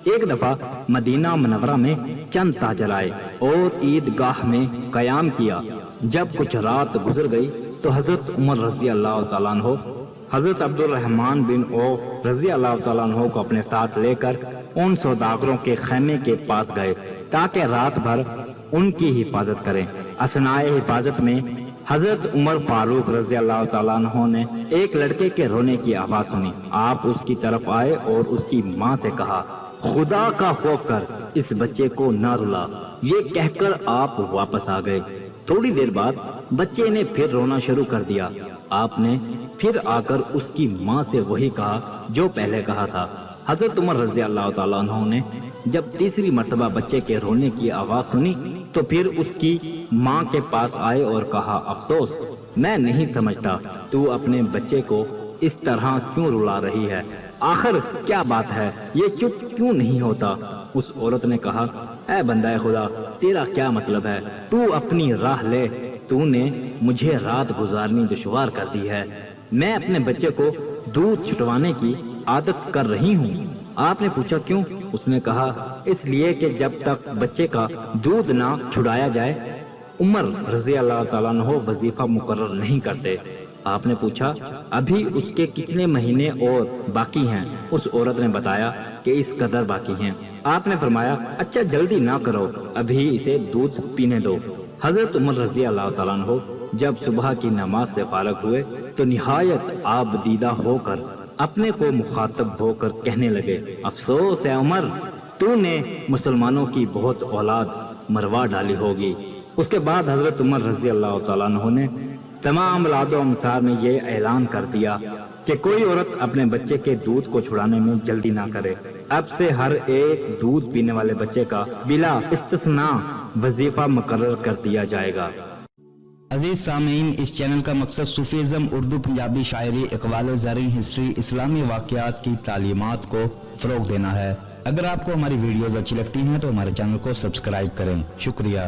ایک دفعہ مدینہ منورہ میں چند تاجر آئے اور عیدگاہ میں قیام کیا۔ جب کچھ رات گزر گئی تو حضرت عمر رضی اللہ تعالیٰ عنہ حضرت عبد الرحمن بن عوف رضی اللہ تعالیٰ عنہ کو اپنے ساتھ لے کر ان سوداگروں کے خیمے کے پاس گئے تاکہ رات بھر ان کی حفاظت کریں۔ اثناء حفاظت میں حضرت عمر فاروق رضی اللہ تعالیٰ عنہ نے ایک لڑکے کے رونے کی آواز سنی۔ آپ اس کی طرف آئے اور اس کی ماں سے کہا، خدا کا خوف کر، اس بچے کو نہ رلا۔ یہ کہہ کر آپ واپس آ گئے۔ تھوڑی دیر بعد بچے نے پھر رونا شروع کر دیا۔ آپ نے پھر آ کر اس کی ماں سے وہی کہا جو پہلے کہا تھا۔ حضرت عمر رضی اللہ تعالیٰ عنہ نے جب تیسری مرتبہ بچے کے رونے کی آواز سنی تو پھر اس کی ماں کے پاس آئے اور کہا، افسوس، میں نہیں سمجھتا تو اپنے بچے کو اس طرح کیوں رلا رہی ہے؟ آخر کیا بات ہے؟ یہ چپ کیوں نہیں ہوتا؟ اس عورت نے کہا، اے بندہ خدا، تیرا کیا مطلب ہے؟ تو اپنی راہ لے، تو نے مجھے رات گزارنی دشوار کر دی ہے۔ میں اپنے بچے کو دودھ چھٹوانے کی عادت کر رہی ہوں۔ آپ نے پوچھا کیوں؟ اس نے کہا، اس لیے کہ جب تک بچے کا دودھ نہ چھڑایا جائے عمر رضی اللہ تعالیٰ عنہ وظیفہ مقرر نہیں کرتے۔ آپ نے پوچھا، ابھی اس کے کتنے مہینے اور باقی ہیں؟ اس عورت نے بتایا کہ اس قدر باقی ہیں۔ آپ نے فرمایا، اچھا جلدی نہ کرو، ابھی اسے دودھ پینے دو۔ حضرت عمر رضی اللہ تعالیٰ عنہ جب صبح کی نماز سے فارغ ہوئے تو نہایت آبدیدہ ہو کر اپنے کو مخاطب ہو کر کہنے لگے، افسوس ہے عمر، تو نے مسلمانوں کی بہت اولاد مروا ڈالی ہوگی۔ اس کے بعد حضرت عمر رضی اللہ تعالیٰ عنہ نے تمام اولاد و امسار میں یہ اعلان کر دیا کہ کوئی عورت اپنے بچے کے دودھ کو چھڑانے میں جلدی نہ کرے۔ اب سے ہر ایک دودھ پینے والے بچے کا بلا استثناء وظیفہ مقرر کر دیا جائے گا۔ عزیز سامعین، اس چینل کا مقصد صوفیزم، اردو پنجابی شاعری، اقوال زرعی، ہسٹری، اسلامی واقعات کی تعلیمات کو فروغ دینا ہے۔ اگر آپ کو ہماری ویڈیوز اچھی لگتی ہیں تو ہمارے چینل کو سبسکرائب کریں۔ شکریہ۔